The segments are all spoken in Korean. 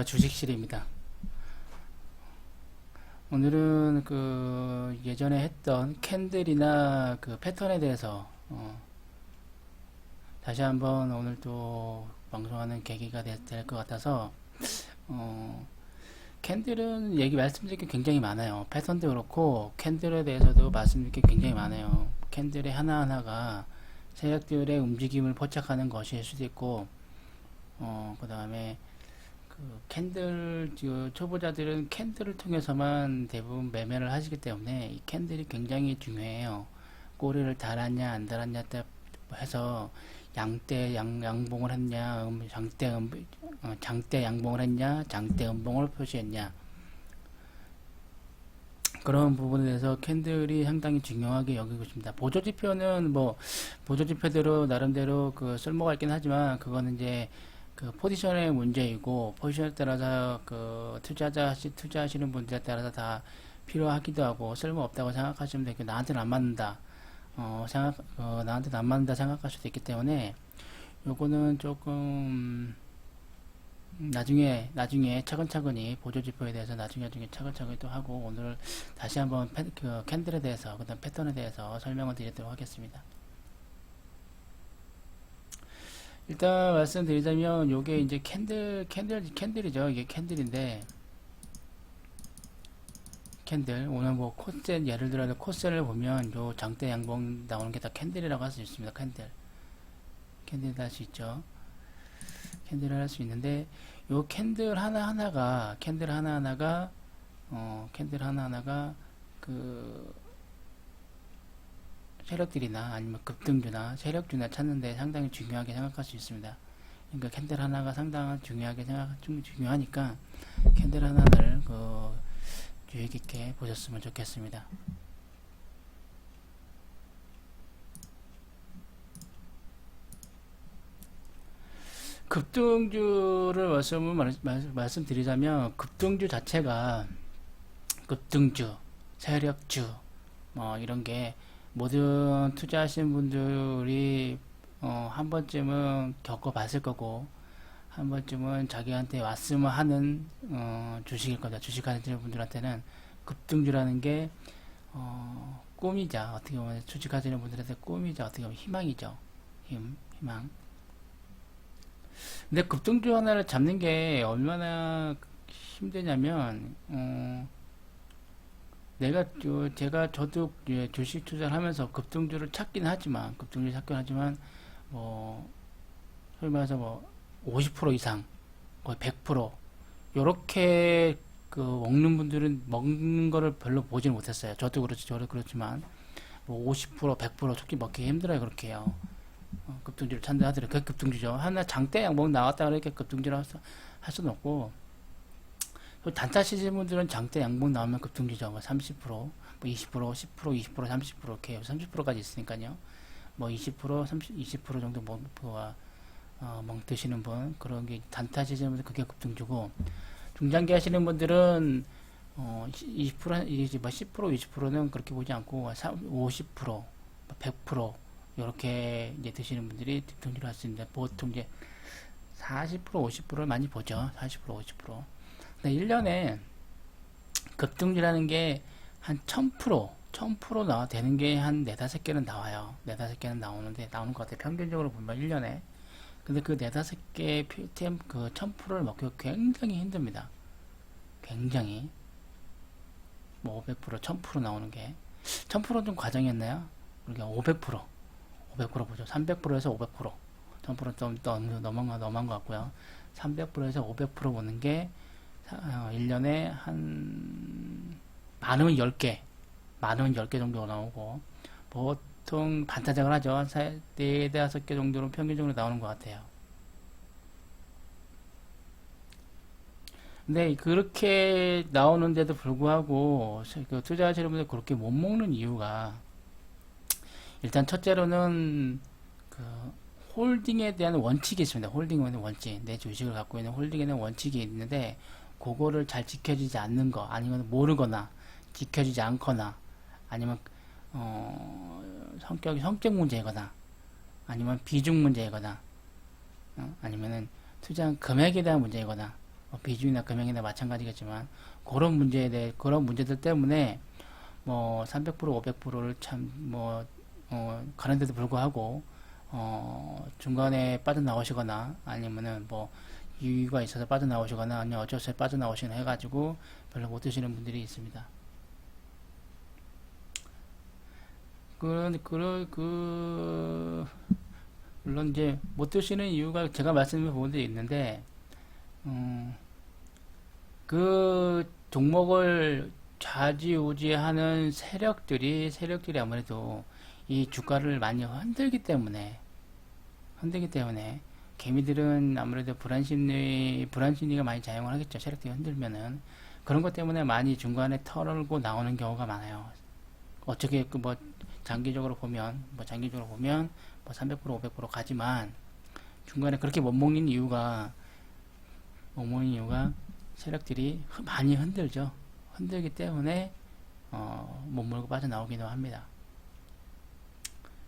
주식실입니다. 오늘은 그 예전에 했던 캔들이나 그 패턴에 대해서 다시 한번 오늘 또 방송하는 계기가 될 것 같아서 캔들은 말씀드릴 게 굉장히 많아요. 패턴도 그렇고 캔들에 대해서도 말씀드릴 게 굉장히 많아요. 캔들의 하나하나가 세력들의 움직임을 포착하는 것일 수도 있고 그 다음에 캔들 초보자들은 캔들을 통해서만 대부분 매매를 하시기 때문에 이 캔들이 굉장히 중요해요. 꼬리를 달았냐 안 달았냐 해서 양봉을 했냐 장대 양봉을 했냐 장대 음봉을 표시했냐, 그런 부분에 대해서 캔들이 상당히 중요하게 여기고 있습니다. 보조지표는 보조지표대로 나름대로 그 쓸모가 있긴 하지만 그거는 이제 그 포지션의 문제이고, 포지션에 따라서 그 투자하시는 분들에 따라서 다 필요하기도 하고 쓸모없다고 생각하시면 되고, 나한테는 안 맞는다 나한테는 안 맞는다 생각할 수도 있기 때문에 요거는 조금 나중에 차근차근히 보조지표에 대해서 나중에 차근차근히 또 하고, 오늘 다시 한번 그 캔들에 대해서 그 다음 패턴에 대해서 설명을 드리도록 하겠습니다. 일단 말씀드리자면 요게 이제 캔들이죠. 이게 캔들인데, 캔들 오늘 코셋 예를 들어 코셋을 보면 요 장대 양봉 나오는 게 다 캔들이라고 할 수 있습니다. 캔들 할 수 있죠. 캔들을 할 수 있는데 요 캔들 하나하나가 그 세력들이나 아니면 급등주나 세력주나 찾는데 상당히 중요하게 생각할 수 있습니다. 그러니까 캔들 하나가 상당히 중요하니까 캔들 하나를 주의 깊게 보셨으면 좋겠습니다. 급등주를 말씀드리자면, 급등주 자체가 급등주, 세력주 이런 게 모든 투자하시는 분들이 한 번쯤은 겪어봤을 거고, 한 번쯤은 자기한테 왔으면 하는 주식일 겁니다. 주식하시는 분들한테는 급등주라는 게 꿈이자, 어떻게 보면 주식하시는 분들한테 꿈이자, 어떻게 보면 희망이죠. 희망. 근데 급등주 하나를 잡는 게 얼마나 힘드냐면, 저도 주식 투자를 하면서 급등주를 찾긴 하지만, 소위 말해서 50% 이상, 거의 100%, 요렇게 먹는 분들은 먹는 거를 별로 보지는 못했어요. 저도 그렇지만, 50%, 100% 솔직히 먹기 힘들어요, 그렇게 해요. 급등주를 찾는다 하더라도 그 급등주죠. 하나 장대 양봉 나왔다 그러니까 급등주를 할 수는 없고, 단타 치시는 분들은 장대 양봉 나오면 급등주죠. 30%, 20%, 10%, 20%, 30% 이렇게 30%까지 있으니까요. 20%, 30, 20% 정도 드시는 분, 그런 게 단타 치시는 분들 그게 급등주고, 중장기 하시는 분들은 20%, 10%, 20%는 그렇게 보지 않고 50%, 100% 이렇게 이제 드시는 분들이 급등주를 할 수 있는데, 보통 이제 40%, 50%를 많이 보죠. 40%, 50%. 근데 1년에 급등주라는 게 한 1000% 되는 게 한 4, 5개는 나와요. 4, 5개는 나오는 것 같아요. 평균적으로 보면 1년에. 근데 그 4, 5개 필템 그 1000%를 먹기가 굉장히 힘듭니다. 굉장히. 500%, 1000% 나오는 게. 1000%는 좀 과정이었나요? 우리가 500% 보죠. 300%에서 500%. 1000%좀 넘어간 것 같고요. 300%에서 500% 보는 게 1년에 한 많으면 10개 정도 나오고, 보통 반타작을 하죠. 4, 5개 정도로 평균적으로 나오는 것 같아요. 근데 그렇게 나오는데도 불구하고 투자하시는 분들 그렇게 못 먹는 이유가, 일단 첫째로는 홀딩에 대한 원칙이 있습니다. 홀딩에 대한 원칙. 내 주식을 갖고 있는 홀딩에 대한 원칙이 있는데, 그거를 잘 지켜지지 않는 거, 아니면 모르거나 지켜지지 않거나, 아니면 성격 문제이거나, 아니면 비중 문제이거나, 아니면은 투자한 금액에 대한 문제이거나, 뭐 비중이나 금액이나 마찬가지겠지만 그런 문제에 대해 그런 문제들 때문에 뭐 300% 500%를 참 뭐 가는데도 불구하고 중간에 빠져나오시거나 아니면은 뭐 이유가 있어서 빠져나오시거나 아니면 어쩔 수 없이 빠져나오시거나 해가지고 별로 못 드시는 분들이 있습니다. 물론 이제 못 드시는 이유가 제가 말씀드린 부분들이 있는데 음, 그 종목을 좌지우지하는 세력들이 아무래도 이 주가를 많이 흔들기 때문에 개미들은 아무래도 불안 심리가 많이 작용을 하겠죠. 세력들이 흔들면은 그런 것 때문에 많이 중간에 털고 나오는 경우가 많아요. 어떻게 장기적으로 보면 뭐 300% 500% 가지만 중간에 그렇게 못 먹는 이유가 세력들이 많이 흔들죠. 흔들기 때문에 못 몰고 빠져나오기도 합니다.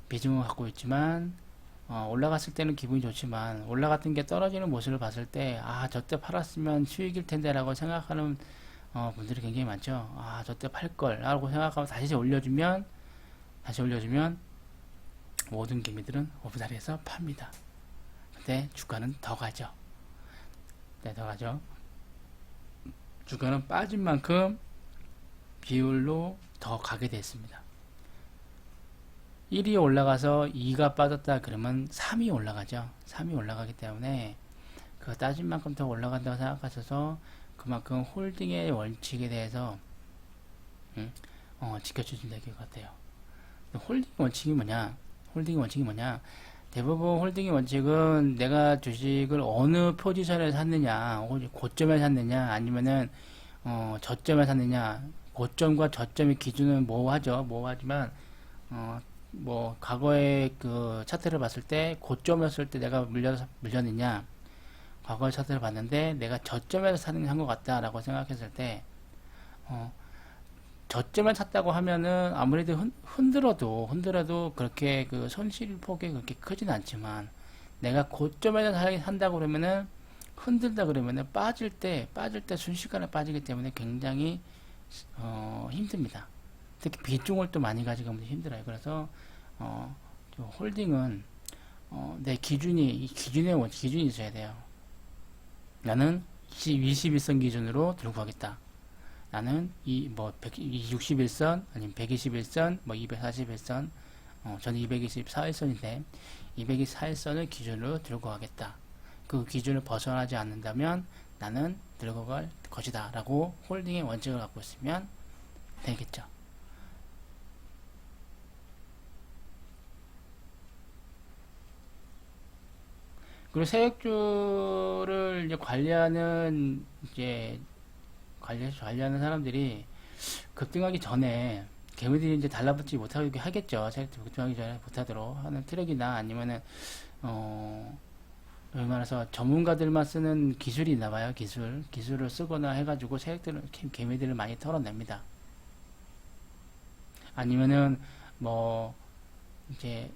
비중을 갖고 있지만 올라갔을 때는 기분이 좋지만 올라갔던 게 떨어지는 모습을 봤을 때 저때 팔았으면 수익일 텐데 라고 생각하는 분들이 굉장히 많죠. 저때 팔걸 라고 생각하고 다시 올려주면 모든 개미들은 오브다리에서 팝니다. 근데 주가는 더 가죠. 네, 더 가죠. 주가는 빠진 만큼 비율로 더 가게 됐습니다. 1이 올라가서 2가 빠졌다 그러면 3이 올라가죠. 3이 올라가기 때문에 그 따진 만큼 더 올라간다고 생각하셔서 그만큼 홀딩의 원칙에 대해서 지켜주시면 될 것 같아요. 홀딩 원칙이 뭐냐? 대부분 홀딩의 원칙은 내가 주식을 어느 포지션에 샀느냐, 고점에 샀느냐, 아니면은 저점에 샀느냐, 고점과 저점의 기준은 모호하지만 뭐 과거의 그 차트를 봤을 때 고점이었을 때 내가 물렸느냐, 과거의 차트를 봤는데 내가 저점에서 산 것 같다라고 생각했을 때 저점을 샀다고 하면은 아무래도 흔들어도 그렇게 그 손실 폭이 그렇게 크진 않지만 내가 고점에서 산다고 그러면은 흔들다 그러면은 빠질 때 순식간에 빠지기 때문에 굉장히 힘듭니다. 특히 비중을 또 많이 가져가면 힘들어요. 그래서 홀딩은 내 기준이 있어야 돼요. 나는 21선 기준으로 들고 가겠다. 나는 61선 아니면 121선 뭐 241선 저는 224일선인데 224일선을 기준으로 들고 가겠다. 그 기준을 벗어나지 않는다면 나는 들고 갈 것이다 라고 홀딩의 원칙을 갖고 있으면 되겠죠. 그리고 세액주를 이제 관리하는 사람들이 급등하기 전에 개미들이 이제 달라붙지 못하게 하겠죠. 세액주 급등하기 전에 못하도록 하는 트랙이나 아니면은 여기 말해서 전문가들만 쓰는 기술이 있나 봐요. 기술을 쓰거나 해가지고 개미들을 많이 털어냅니다. 아니면은 뭐 이제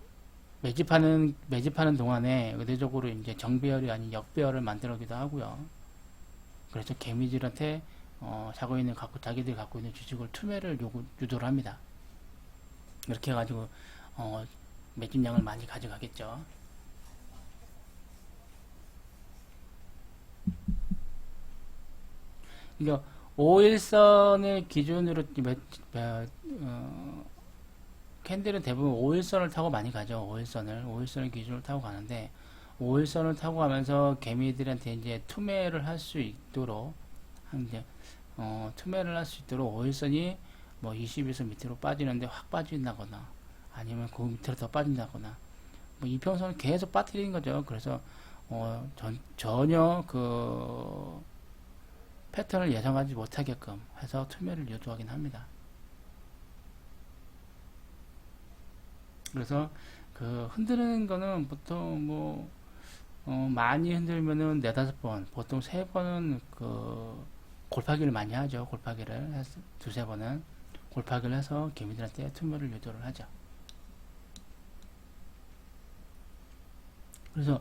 매집하는 동안에 의도적으로 이제 정배열이 아닌 역배열을 만들기도 하고요. 그래서 개미들한테 자기들이 갖고 있는 주식을 투매를 유도를 합니다. 이렇게 해가지고 매집량을 많이 가져가겠죠. 그러니까 5일선을 기준으로 캔들은 대부분 5일선을 타고 많이 가죠. 5일선을 기준으로 타고 가는데 5일선을 타고 가면서 개미들한테 이제 투매를 할 수 있도록 투매를 할 수 있도록 5일선이 뭐 21선 밑으로 빠지는데 확 빠진다거나 아니면 그 밑으로 더 빠진다거나 뭐 이평선을 계속 빠뜨리는 거죠. 그래서 전혀 그 패턴을 예상하지 못하게끔 해서 투매를 유도하긴 합니다. 그래서 그 흔드는 거는 보통 뭐 많이 흔들면은 4~5번, 보통 3번은 그 골파기를 많이 하죠. 골파기를 해서 2~3번은 골파기를 해서 개미들한테 투매를 유도를 하죠. 그래서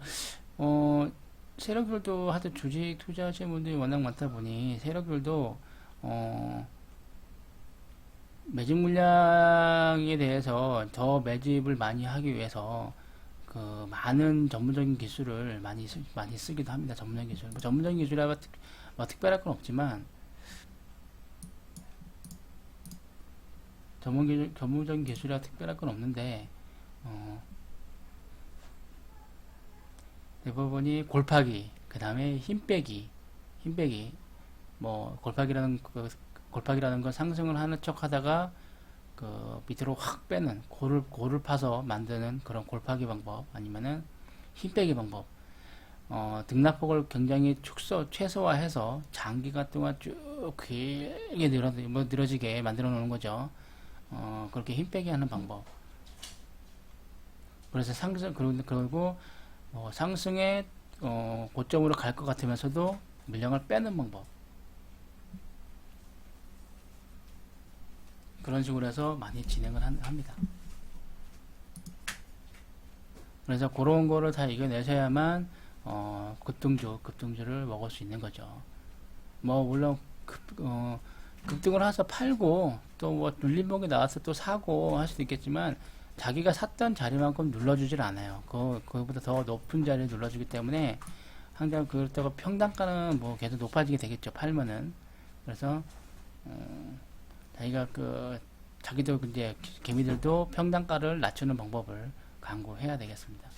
세력들도 하도 주식 투자하시는 분들이 워낙 많다 보니 세력들도 매집 물량에 대해서 더 매집을 많이 하기 위해서 그 많은 전문적인 기술을 많이 쓰기도 합니다. 전문적인 기술. 뭐 전문적인 기술이라 뭐 특별할 건 없지만 전문적인 기술이라 특별할 건 없는데 대부분이 골파기, 그 다음에 힘빼기, 뭐 골파기라는 건 상승을 하는 척 하다가 그 밑으로 확 빼는 골을 파서 만드는 그런 골파기 방법, 아니면은 힘빼기 방법. 등락폭을 굉장히 최소화해서 장기간 동안 쭉 길게 늘어지게 만들어 놓는 거죠. 그렇게 힘빼기 하는 방법. 그래서 그리고 상승의 고점으로 갈 것 같으면서도 물량을 빼는 방법. 그런 식으로 해서 많이 진행을 합니다. 그래서 그런 거를 다 이겨내셔야만 급등주를 먹을 수 있는 거죠. 뭐 물론 급등을 해서 팔고 또 뭐 눌림목이 나와서 또 사고 할 수도 있겠지만 자기가 샀던 자리만큼 눌러주질 않아요. 그거보다 더 높은 자리를 눌러주기 때문에 항상 그렇다고 평단가는 뭐 계속 높아지게 되겠죠. 팔면은. 그래서 자기가 자기도 이제 개미들도 평단가를 낮추는 방법을 강구해야 되겠습니다.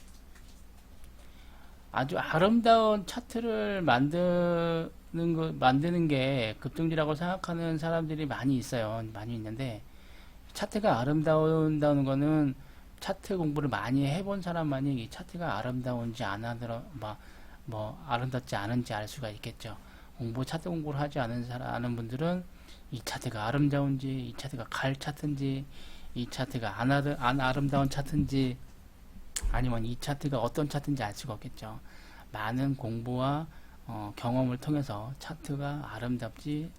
아주 아름다운 차트를 만드는 게 급등주라고 생각하는 사람들이 많이 있어요. 많이 있는데, 차트가 아름다운다는 거는 차트 공부를 많이 해본 사람만이 이 차트가 아름다운지 아름답지 않은지 알 수가 있겠죠. 차트 공부를 하지 않은 분들은 이 차트가 아름다운지, 이 차트가 갈 차트인지, 이 차트가 안 아름다운 차트인지, 아니면 이 차트가 어떤 차트인지 알 수가 없겠죠. 많은 공부와 경험을 통해서 차트가 아름다운지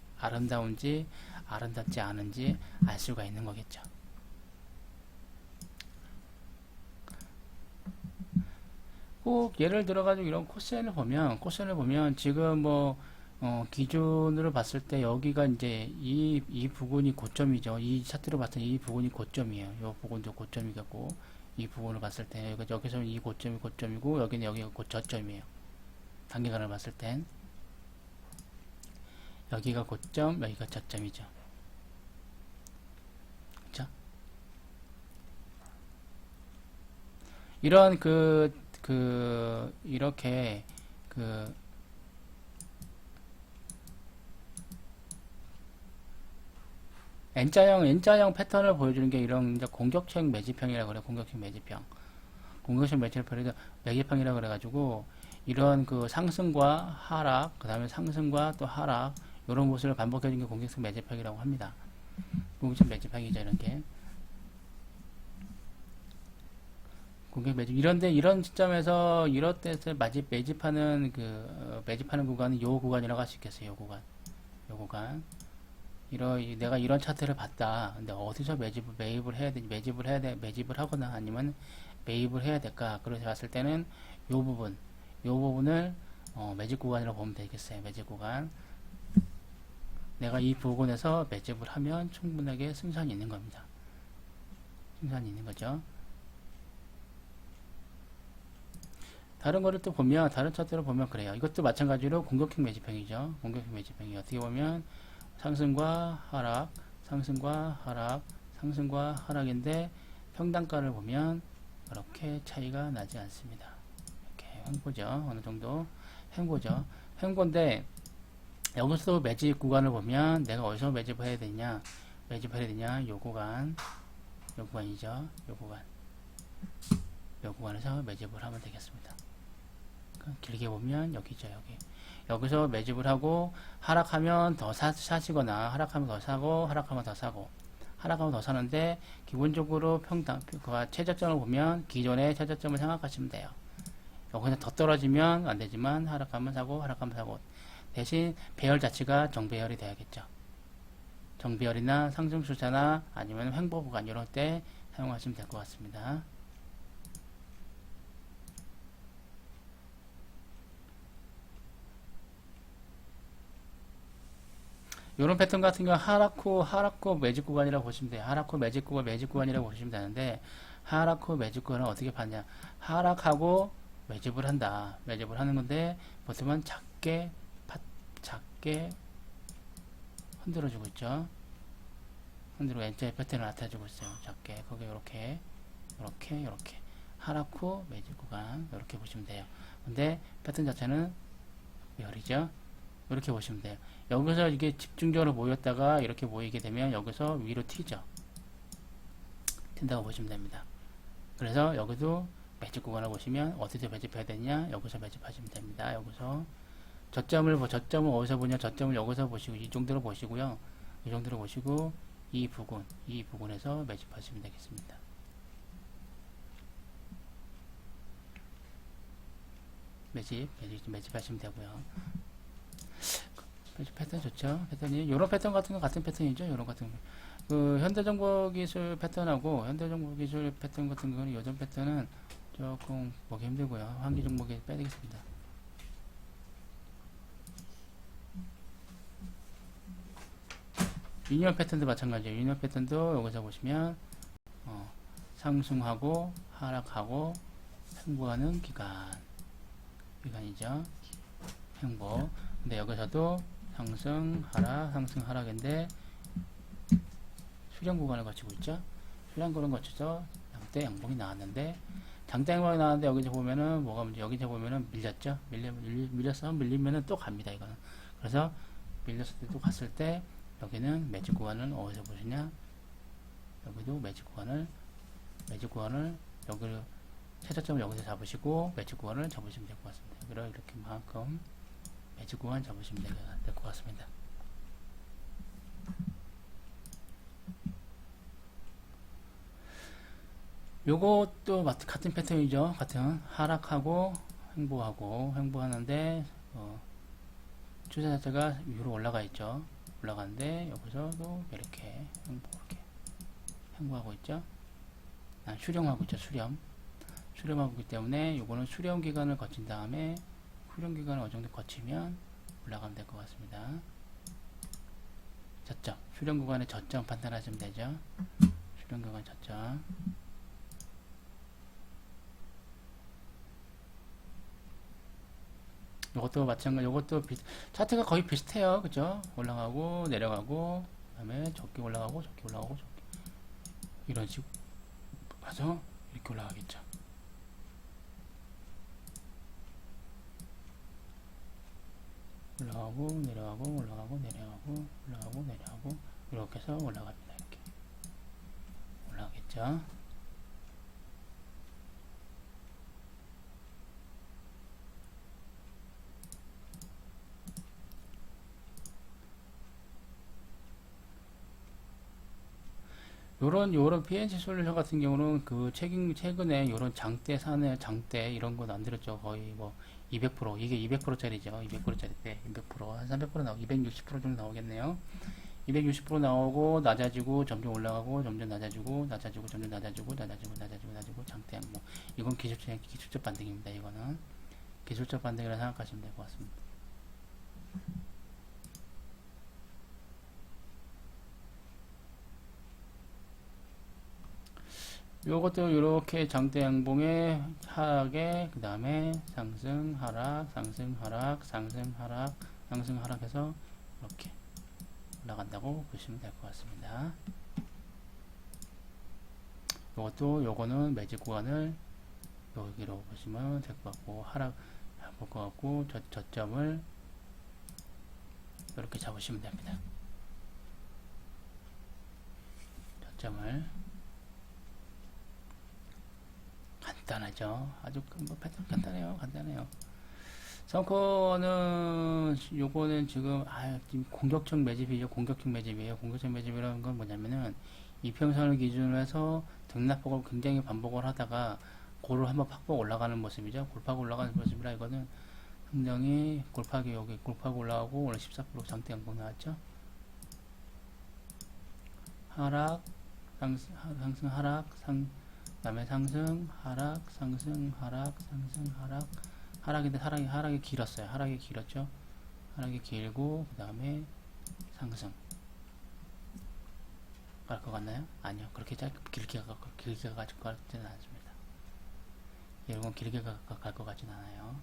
아름답지 않은지 알 수가 있는 거겠죠. 꼭 예를 들어가지고 이런 코센을 보면 지금 기준으로 봤을 때 여기가 이제 이 부분이 고점이죠. 이 차트로 봤을 때 이 부분이 고점이에요. 이 부분도 고점이겠고, 이 부분을 봤을 때 여기서는 이 고점이 고점이고 여기는 여기가 저점이에요. 단기간을 봤을 땐 여기가 고점, 여기가 저점이죠. 그렇죠? 이런 이렇게 N자형 패턴을 보여주는 게 이런 이제 공격형 매집형이라고 그래요. 공격형 매집형이라고 그래가지고 이런 상승과 하락, 그 다음에 상승과 또 하락, 이런 모습을 반복해주는 게 공격형 매집형이라고 합니다. 공격형 매집형이죠, 이런 게. 공격 매집. 이런 시점에서, 이럴 때서 매집하는 구간은 요 구간이라고 할 수 있겠어요, 요 구간. 내가 이런 차트를 봤다. 근데 어디서 매입을 하거나 아니면 매입을 해야 될까? 그래서 봤을 때는 요 부분을 매집 구간이라고 보면 되겠어요. 매집 구간. 내가 이 부분에서 매집을 하면 충분하게 승산이 있는 겁니다. 승산이 있는 거죠. 다른 차트를 보면 그래요. 이것도 마찬가지로 공격형 매집형이죠. 공격형 매집형이 어떻게 보면 상승과 하락, 상승과 하락인데 평단가를 보면 그렇게 차이가 나지 않습니다. 이렇게 횡보죠. 어느 정도 횡보인데 여기서 매집 구간을 보면 내가 어디서 매집을 해야 되냐? 요 구간이죠. 요 구간에서 매집을 하면 되겠습니다. 길게 보면 여기죠. 여기서 매집을 하고 하락하면 더 사시거나 하락하면 더 사고 하락하면 더 사는데 기본적으로 최저점을 보면 기존의 최저점을 생각하시면 돼요. 여기서 더 떨어지면 안 되지만 하락하면 사고 대신 배열 자체가 정배열이 돼야겠죠. 정배열이나 상승수자나 아니면 횡보 구간 이럴 때 사용하시면 될 것 같습니다. 요런 패턴 같은 경우 하락후 매직 구간이라고 보시면 돼요. 하락후 매직 구간이라고 보시면 되는데, 하락후 매직 구간은 어떻게 봤냐? 하락하고 매집을 한다. 매집을 하는 건데, 보통은 작게 흔들어주고 있죠. 흔들고 N자의 패턴을 나타내주고 있어요. 작게. 거기 요렇게 하락 후 매집 구간 이렇게 보시면 돼요. 근데 패턴 자체는 열이죠. 이렇게 보시면 돼요. 여기서 이게 집중적으로 모였다가 이렇게 모이게 되면 여기서 위로 튀죠. 튄다고 보시면 됩니다. 그래서 여기도 매집 구간을 보시면 어디서 매집해야 되냐? 여기서 매집하시면 됩니다. 여기서 저점을 어디서 보냐? 저점을 여기서 보시고 이 정도로 보시고요. 이 정도로 보시고 이 부분에서 매집하시면 되겠습니다. 매집하시면 되고요. 매집 패턴 좋죠. 패턴이 요런 패턴 같은 거 같은 패턴이죠. 요런 같은 거. 그 현대정보기술 패턴하고 현대정보기술 패턴 같은 거는 요전 패턴은 조금 보기 힘들고요. 환기 종목에 빼야 되겠습니다. 유니언 패턴도 마찬가지예요. 유니언 패턴도 여기서 보시면 상승하고 하락하고 횡보하는 기간이죠. 횡보. 근데 여기서도 상승 하락인데 수렴 구간을 거치고 있죠. 수렴 구간을 거쳐서 양대 양봉이 나왔는데 장대 양봉이 나왔는데 여기서 보면은 뭐가 문제? 여기서 보면은 밀렸죠. 밀리면은 또 갑니다. 이거는. 그래서 밀렸을 때 또 갔을 때 여기는 매직 구간을 어디서 보시냐? 여기도 매직 구간을 여기를 최저점을 여기서 잡으시고 매직 구간을 잡으시면 될 것 같습니다. 여기를 이렇게만큼 매직 구간 잡으시면 될 것 같습니다. 요것도 같은 패턴이죠. 같은 하락하고 횡보하는데 추세 자체가 위로 올라가 있죠. 올라가는데 여기서도 이렇게 횡보하고 있죠. 수렴하고 있죠. 수렴하고 있기 때문에 요거는 수렴 기간을 거친 다음에 수렴 기간을 어느 정도 거치면 올라가면 될 것 같습니다. 저점 수렴 구간의 저점 판단하시면 되죠. 수렴 구간 저점. 요것도 마찬가지. 요것도 차트가 거의 비슷해요. 그죠? 올라가고 내려가고 그다음에 적게 올라가고 적게 이런 식으로 가서 이렇게 올라가겠죠. 올라가고 내려가고 이렇게 해서 올라갑니다. 이렇게 올라가겠죠. 요런 PNC 솔루션 같은 경우는 그 최근에 요런 장대 이런 거 만들었죠. 거의 뭐 200% 이게 200%짜리죠. 200%짜리인데 200%, 한 300% 나오고 260% 정도 나오겠네요. 260% 나오고 낮아지고 점점 올라가고 점점 낮아지고 점점 낮아지고 장대 양봉. 이건 기술적 반등입니다. 이거는 기술적 반등이라 생각하시면 될 것 같습니다. 요것도 이렇게 장대 양봉의 하락에 그 다음에 상승 하락 해서 이렇게 올라간다고 보시면 될 것 같습니다. 요거는 매직 구간을 여기로 보시면 될 것 같고 하락 볼 것 같고 저점을 이렇게 잡으시면 됩니다. 저점을 간단하죠. 아주 뭐 패턴 간단해요. 성코는 요거는 지금 공격적 매집이에요. 공격적 매집이라는 건 뭐냐면은 이평선을 기준으로 해서 등락폭을 굉장히 반복을 하다가 고를 한번 팍 올라가는 모습이죠. 골파고 올라가는 모습이라 이거는 굉장히 골파고 올라가고 오늘 14% 장대 양봉 나왔죠. 하락 상승 하락 그다음에 상승 하락 하락인데 하락이 길었어요. 하락이 길었죠. 하락이 길고 그 다음에 상승. 갈 것 같나요? 아니요. 그렇게 길게 갈 것 같지는 않습니다. 이런 건 길게 갈 것 같진 않아요.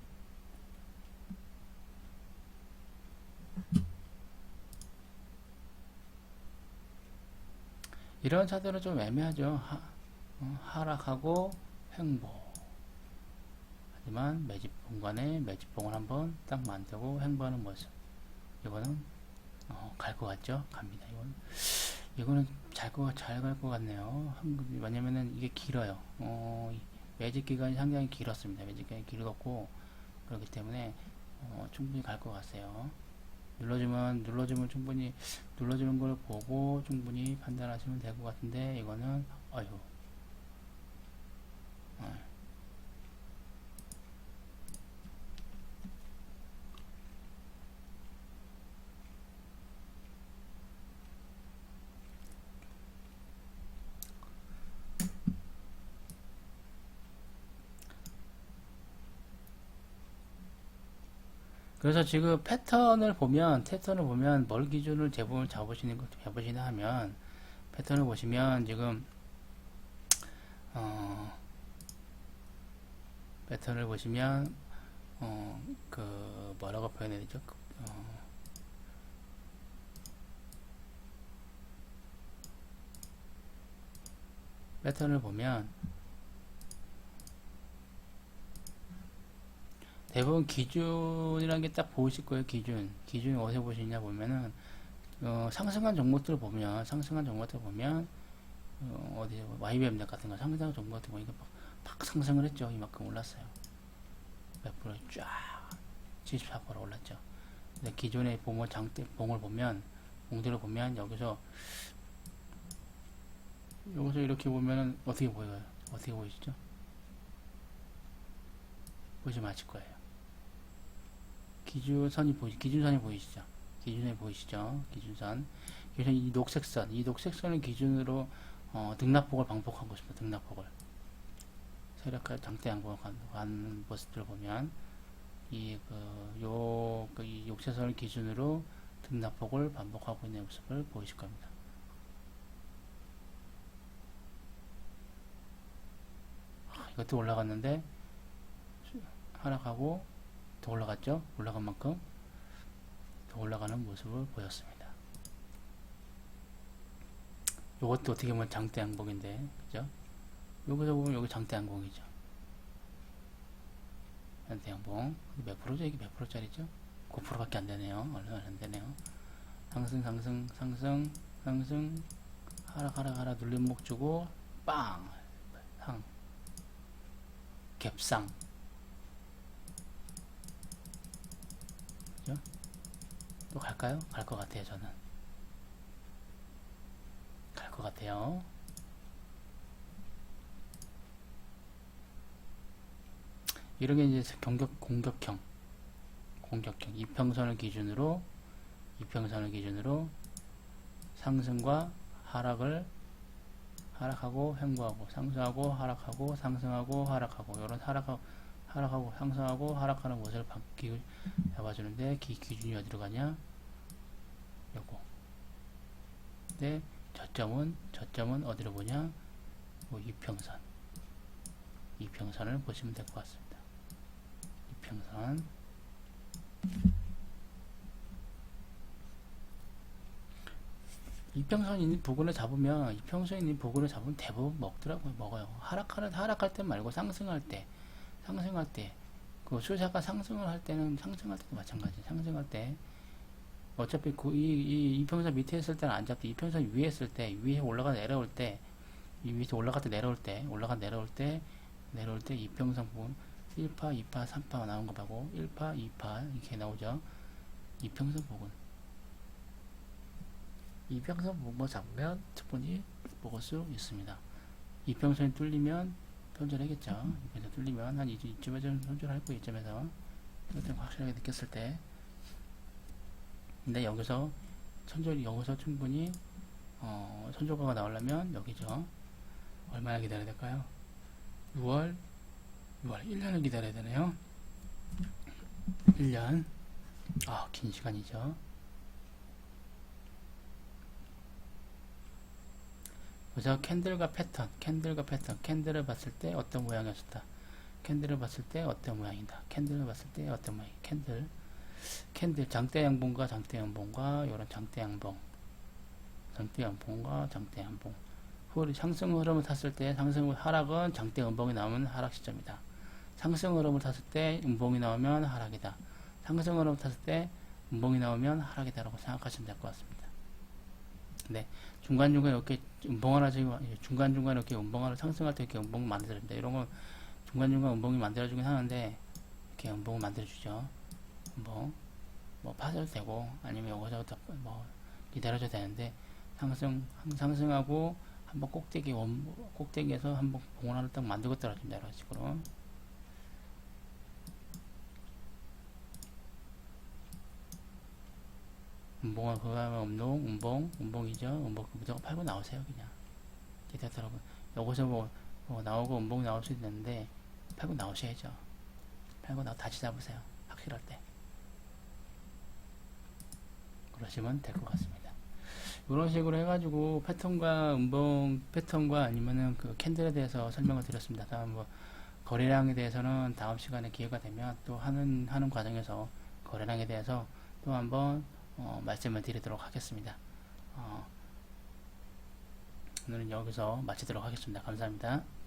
이런 차들은 좀 애매하죠. 하락하고 횡보. 하지만 매집 공간에 매집봉을 한번 딱 만들고 횡보하는 모습. 이거는 갈 것 같죠? 갑니다. 이거는 잘 갈 것 같네요. 왜냐면은 이게 길어요. 매집 기간이 상당히 길었습니다. 매집 기간이 길었고 그렇기 때문에 충분히 갈 것 같아요. 눌러주면 충분히 눌러주는 걸 보고 충분히 판단하시면 될 것 같은데 이거는 어휴. 그래서 지금 패턴을 보면 뭘 기준을 대부분 잡으시나 하면 패턴을 보시면 지금 패턴을 보시면 그 뭐라고 표현해야 되죠? 패턴을 보면 대부분 기준이라는 게 딱 보이실 거예요. 기준이 어디서 보시냐 보면은 상승한 종목들 보면 어디 YBM 같은 거 상승한 종목들 보니까 막 상승을 했죠. 이만큼 올랐어요. 몇 프로 쫙 74% 올랐죠. 근데 기존에 보면 봉을 보면 봉들을 보면 여기서 이렇게 보면은 어떻게 보여요? 어떻게 보이시죠? 보지 마실 거예요. 기준선이 보이시죠? 기준에 보이시죠? 기준선. 그래서 이 녹색선을 기준으로 등락폭을 반복하고 있습니다. 등락폭을. 세력화 장대 양봉을 가는 모습들을 보면 이 욕세선을 기준으로 등락폭을 반복하고 있는 모습을 보이실 겁니다. 이것도 올라갔는데 하락하고 더 올라갔죠? 올라간 만큼 더 올라가는 모습을 보였습니다. 이것도 어떻게 보면 장대 양봉인데, 그죠? 여기서 보면 여기 장대 양봉이죠. 장대 양봉 몇 프로죠? 이게 몇 프로짜리죠? 9%밖에 안 되네요. 얼마 안 되네요. 상승 하락 눌림목 주고 빵 갭상. 그죠? 또 갈까요? 갈 것 같아요. 저는 갈 것 같아요. 이런 게 이제 공격형 이평선을 기준으로 상승과 하락하고 횡보하고 상승하고 하락하고 상승하고 하락하고 이런 하락하고 상승하고 하락하는 모습을 잡아주는데 기준이 어디로 가냐? 요거. 근데 저점은 어디로 보냐? 이평선을 보시면 될 것 같습니다. 이평선. 이평선 있는 부분을 잡으면 대부분 먹어요. 하락할 때 말고 상승할 때 그 수사가 상승을 할 때는 마찬가지. 상승할 때 어차피 이 이평선 밑에 있을 때는 안 잡고 이평선 위에 있을 때 위에 내려올 때 이 위에서 올라갈 때 내려올 때 이평선 부분 1파, 2파, 3파 나온 거 보고 1파, 2파 이렇게 나오죠. 이평선 부분 부분 잡으면 충분히 먹을 수 있습니다. 이평선이 뚫리면 손절하겠죠. 이평선 뚫리면 한 이쯤에서 손절할 거예요. 이쯤에서 이것도 확실하게 느꼈을 때. 근데 여기서 충분히 손절가가 나오려면 여기죠. 얼마나 기다려야 될까요? 6월 1년을 기다려야 되네요. 1년. 긴 시간이죠. 그래서 캔들과 패턴, 캔들을 봤을 때 어떤 모양이었다. 캔들을 봤을 때 어떤 모양이다. 캔들을 봤을 때 어떤 모양. 캔들 장대 양봉과 장대 양봉과 이런 장대 양봉, 장대 양봉. 상승 흐름을 탔을 때 하락은 장대 음봉이 나오면 하락 시점이다. 상승 흐름을 탔을 때 음봉이 나오면 하락이다. 상승 흐름을 탔을 때 음봉이 나오면 하락이다라고 생각하시면 될 것 같습니다. 네, 중간중간 이렇게 중간중간 이렇게 음봉 상승할 때 이렇게 음봉을 만들어줍니다. 이런 건 중간중간 음봉이 만들어주긴 하는데 이렇게 음봉을 만들어주죠. 음봉 뭐 파셔도 되고 아니면 여기서 뭐 기다려줘도 되는데 상승하고 한번 꼭대기에서 한번 봉을 하나 딱 만들고 떨어집니다. 이런 식으로. 음봉을 그거 하면 음봉이죠. 음봉 무조건 팔고 나오세요. 그냥 기다리더라고요. 여기서 뭐 나오고 음봉이 나올 수 있는데 팔고 나오셔야죠. 팔고 나서 다시 잡으세요. 확실할 때. 그러시면 될 것 같습니다. 이런 식으로 해가지고 패턴과 아니면은 그 캔들에 대해서 설명을 드렸습니다. 다음 뭐 거래량에 대해서는 다음 시간에 기회가 되면 또 하는 과정에서 거래량에 대해서 또 한번 말씀을 드리도록 하겠습니다. 오늘은 여기서 마치도록 하겠습니다. 감사합니다.